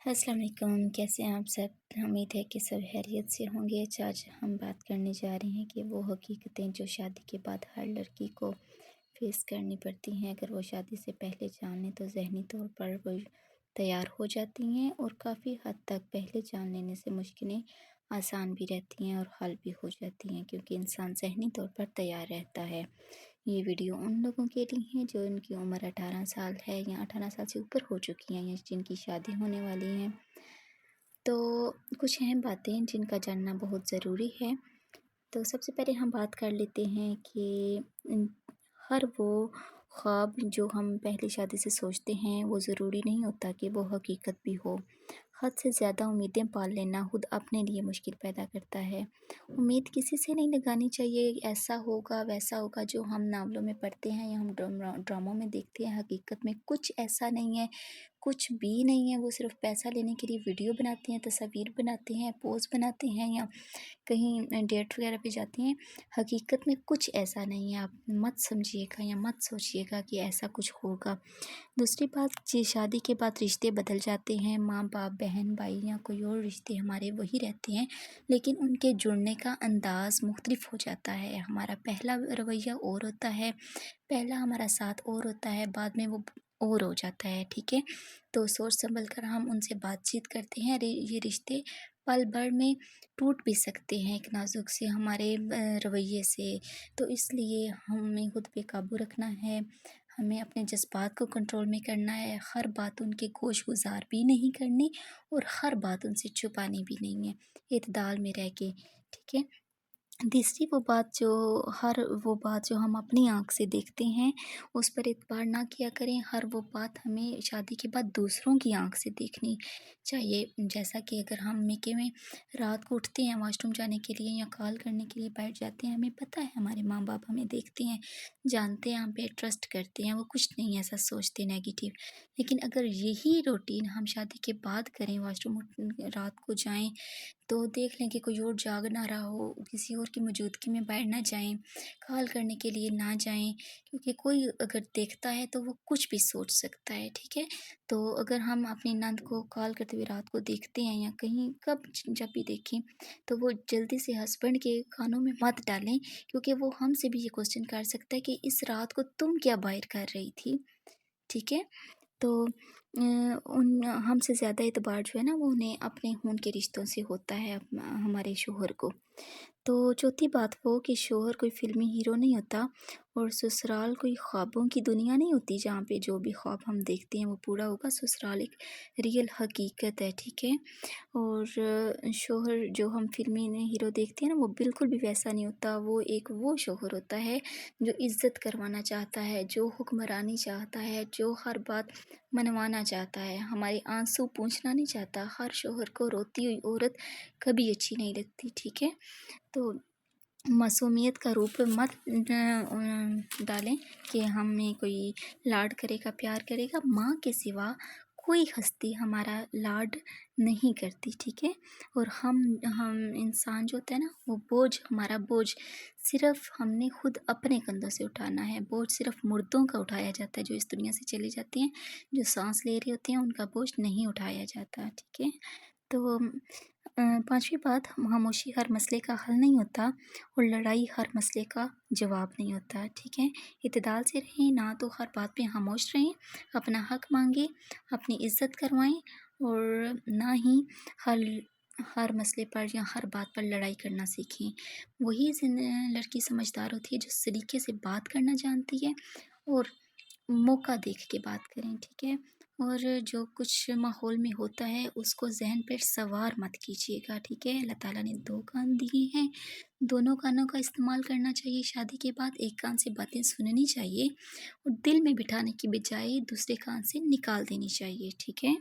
السلام علیکم، کیسے ہیں آپ سب؟ امید ہے کہ سب خیریت سے ہوں گے۔ آج ہم بات کرنے جا رہے ہیں کہ وہ حقیقتیں جو شادی کے بعد ہر لڑکی کو فیس کرنی پڑتی ہیں۔ اگر وہ شادی سے پہلے جان لیں تو ذہنی طور پر وہ تیار ہو جاتی ہیں، اور کافی حد تک پہلے جان لینے سے مشکلیں آسان بھی رہتی ہیں اور حل بھی ہو جاتی ہیں، کیونکہ انسان ذہنی طور پر تیار رہتا ہے۔ یہ ویڈیو ان لوگوں کے لیے ہیں جو ان کی عمر 18 سال ہے یا 18 سال سے اوپر ہو چکی ہیں یا جن کی شادی ہونے والی ہیں۔ تو کچھ اہم باتیں جن کا جاننا بہت ضروری ہے۔ تو سب سے پہلے ہم بات کر لیتے ہیں کہ ہر وہ خواب جو ہم پہلی شادی سے سوچتے ہیں وہ ضروری نہیں ہوتا کہ وہ حقیقت بھی ہو۔ حد سے زیادہ امیدیں پال لینا خود اپنے لیے مشکل پیدا کرتا ہے۔ امید کسی سے نہیں لگانی چاہیے، ایسا ہوگا ویسا ہوگا جو ہم ناولوں میں پڑھتے ہیں یا ہم ڈراموں میں دیکھتے ہیں۔ حقیقت میں کچھ ایسا نہیں ہے، کچھ بھی نہیں ہے۔ وہ صرف پیسہ لینے کے لیے ویڈیو بناتے ہیں، تصاویر بناتے ہیں، پوز بناتے ہیں یا کہیں ڈیٹ وغیرہ پہ جاتی ہیں۔ حقیقت میں کچھ ایسا نہیں ہے، آپ مت سمجھیے گا یا مت سوچیے گا کہ ایسا کچھ ہوگا۔ دوسری بات، شادی کے بعد رشتے بدل جاتے ہیں، ماں باپ، بہن بھائی یا کوئی اور رشتے ہمارے وہی رہتے ہیں، لیکن ان کے جڑنے کا انداز مختلف ہو جاتا ہے۔ ہمارا پہلا رویہ اور ہوتا ہے، پہلا ہمارا ساتھ اور ہوتا ہے، بعد میں وہ اور ہو جاتا ہے، ٹھیک ہے۔ تو سوچ سنبھل کر ہم ان سے بات چیت کرتے ہیں۔ یہ رشتے پل بھر میں ٹوٹ بھی سکتے ہیں ایک نازک سے ہمارے رویے سے۔ تو اس لیے ہمیں خود پہ قابو رکھنا ہے، ہمیں اپنے جذبات کو کنٹرول میں کرنا ہے، ہر بات ان کے گوش گزار بھی نہیں کرنی اور ہر بات ان سے چھپانی بھی نہیں ہے، اعتدال میں رہ کے، ٹھیک ہے۔ تیسری وہ بات جو ہم اپنی آنکھ سے دیکھتے ہیں اس پر اعتبار نہ کیا کریں۔ ہر وہ بات ہمیں شادی کے بعد دوسروں کی آنکھ سے دیکھنی چاہیے۔ جیسا کہ اگر ہم میکے میں رات کو اٹھتے ہیں واش روم جانے کے لیے یا کال کرنے کے لیے بیٹھ جاتے ہیں، ہمیں پتہ ہے ہمارے ماں باپ ہمیں دیکھتے ہیں، جانتے ہیں، ہم پہ ٹرسٹ کرتے ہیں، وہ کچھ نہیں ایسا سوچتے نیگیٹیو۔ لیکن اگر یہی روٹین ہم شادی کے بعد کریں، واش روم رات کو جائیں تو دیکھ لیں کہ کوئی اور جاگ نہ رہا ہو، کسی اور کی موجودگی میں بیٹھ نہ جائیں، کال کرنے کے لیے نہ جائیں، کیونکہ کوئی اگر دیکھتا ہے تو وہ کچھ بھی سوچ سکتا ہے، ٹھیک ہے۔ تو اگر ہم اپنی نند کو کال کرتے ہوئے رات کو دیکھتے ہیں یا کہیں جب بھی دیکھیں تو وہ جلدی سے ہسبینڈ کے کانوں میں مت ڈالیں، کیونکہ وہ ہم سے بھی یہ کوسچن کر سکتا ہے کہ اس رات کو تم کیا باہر کر رہی تھی، ٹھیک ہے۔ تو ہم سے زیادہ اعتبار جو ہے نا وہ انہیں اپنے خون کے رشتوں سے ہوتا ہے، ہمارے شوہر کو۔ تو چوتھی بات وہ کہ شوہر کوئی فلمی ہیرو نہیں ہوتا اور سسرال کوئی خوابوں کی دنیا نہیں ہوتی جہاں پہ جو بھی خواب ہم دیکھتے ہیں وہ پورا ہوگا۔ سسرال ایک ریئل حقیقت ہے، ٹھیک ہے۔ اور شوہر جو ہم فلمی ہیرو دیکھتے ہیں نا وہ بالکل بھی ویسا نہیں ہوتا۔ وہ شوہر ہوتا ہے جو عزت کروانا چاہتا ہے، جو حکمرانی چاہتا ہے، جو ہر بات منوانا چاہتا ہے، ہمارے آنسو پوچھنا نہیں چاہتا۔ ہر شوہر کو روتی ہوئی عورت کبھی اچھی نہیں لگتی، ٹھیک ہے۔ تو معصومیت کا روپ مت ڈالیں کہ ہمیں کوئی لاڈ کرے گا، پیار کرے گا۔ ماں کے سوا کوئی ہستی ہمارا لاڈ نہیں کرتی، ٹھیک ہے۔ اور ہم انسان جو ہوتا ہے نا وہ ہمارا بوجھ صرف ہم نے خود اپنے کندھوں سے اٹھانا ہے۔ بوجھ صرف مردوں کا اٹھایا جاتا ہے جو اس دنیا سے چلے جاتے ہیں، جو سانس لے رہے ہوتے ہیں ان کا بوجھ نہیں اٹھایا جاتا، ٹھیک ہے۔ تو پانچویں بات، خاموشی ہر مسئلے کا حل نہیں ہوتا اور لڑائی ہر مسئلے کا جواب نہیں ہوتا، ٹھیک ہے۔ اعتدال سے رہیں، نہ تو ہر بات پہ خاموش رہیں، اپنا حق مانگیں، اپنی عزت کروائیں، اور نہ ہی ہر مسئلے پر یا ہر بات پر لڑائی کرنا سیکھیں۔ وہی لڑکی سمجھدار ہوتی ہے جو سلیقے سے بات کرنا جانتی ہے اور موقع دیکھ کے بات کریں، ٹھیک ہے۔ اور جو کچھ ماحول میں ہوتا ہے اس کو ذہن پر سوار مت کیجیے گا، ٹھیک ہے۔ اللہ تعالیٰ نے 2 کان دیے ہیں، دونوں کانوں کا استعمال کرنا چاہیے۔ شادی کے بعد ایک کان سے باتیں سننی چاہیے اور دل میں بٹھانے کی بجائے دوسرے کان سے نکال دینی چاہیے، ٹھیک ہے۔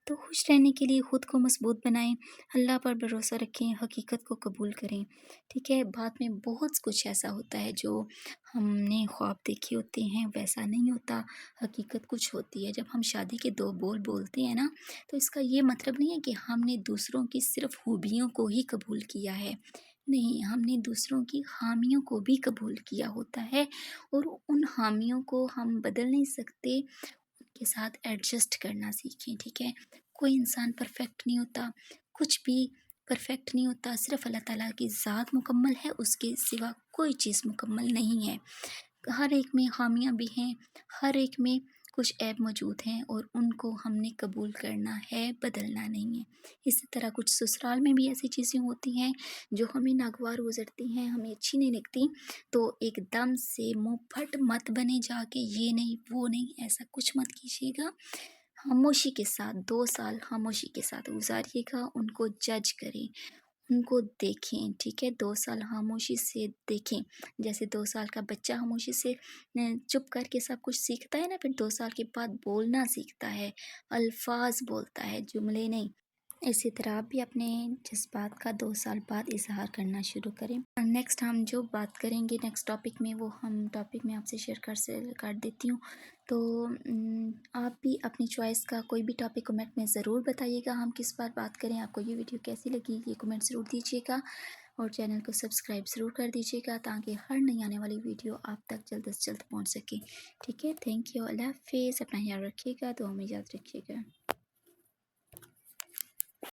تو خوش رہنے کے لیے خود کو مضبوط بنائیں، اللہ پر بھروسہ رکھیں، حقیقت کو قبول کریں، ٹھیک ہے۔ بعد میں بہت کچھ ایسا ہوتا ہے جو ہم نے خواب دیکھے ہوتے ہیں ویسا نہیں ہوتا، حقیقت کچھ ہوتی ہے۔ جب ہم شادی کے 2 بول بولتے ہیں نا تو اس کا یہ مطلب نہیں ہے کہ ہم نے دوسروں کی صرف خوبیوں کو ہی قبول کیا ہے، نہیں، ہم نے دوسروں کی خامیوں کو بھی قبول کیا ہوتا ہے، اور ان خامیوں کو ہم بدل نہیں سکتے، ان کے ساتھ ایڈجسٹ کرنا سیکھیں، ٹھیک ہے۔ کوئی انسان پرفیکٹ نہیں ہوتا، کچھ بھی پرفیکٹ نہیں ہوتا، صرف اللہ تعالیٰ کی ذات مکمل ہے، اس کے سوا کوئی چیز مکمل نہیں ہے۔ ہر ایک میں خامیاں بھی ہیں، ہر ایک میں کچھ عیب موجود ہیں، اور ان کو ہم نے قبول کرنا ہے، بدلنا نہیں ہے۔ اسی طرح کچھ سسرال میں بھی ایسی چیزیں ہوتی ہیں جو ہمیں ناگوار گزرتی ہیں، ہمیں اچھی نہیں لگتی، تو ایک دم سے منہ پھٹ مت بنے جا کے یہ نہیں وہ نہیں، ایسا کچھ مت کیجیے گا۔ خاموشی کے ساتھ 2 سال خاموشی کے ساتھ گزاریے گا، ان کو جج کریں، ان کو دیکھیں، ٹھیک ہے، 2 سال خاموشی سے دیکھیں۔ جیسے 2 سال کا بچہ خاموشی سے چپ کر کے سب کچھ سیکھتا ہے نا، پھر 2 سال کے بعد بولنا سیکھتا ہے، الفاظ بولتا ہے، جملے نہیں۔ اسی طرح آپ بھی اپنے جذبات کا 2 سال بعد اظہار کرنا شروع کریں۔ نیکسٹ ہم جو بات کریں گے نیکسٹ ٹاپک میں، وہ ہم ٹاپک میں آپ سے شیئر کر دیتی ہوں۔ تو آپ بھی اپنی چوائس کا کوئی بھی ٹاپک کمنٹ میں ضرور بتائیے گا، ہم کس بار بات کریں، آپ کو یہ ویڈیو کیسی لگی یہ کمنٹ ضرور دیجیے گا، اور چینل کو سبسکرائب ضرور کر دیجیے گا تاکہ ہر نئی آنے والی ویڈیو آپ تک جلد از جلد پہنچ سکے۔ ٹھیک ہے، تھینک یو، اللہ حافظ، اپنا خیال رکھیے گا، دعا میں یاد رکھیے گا۔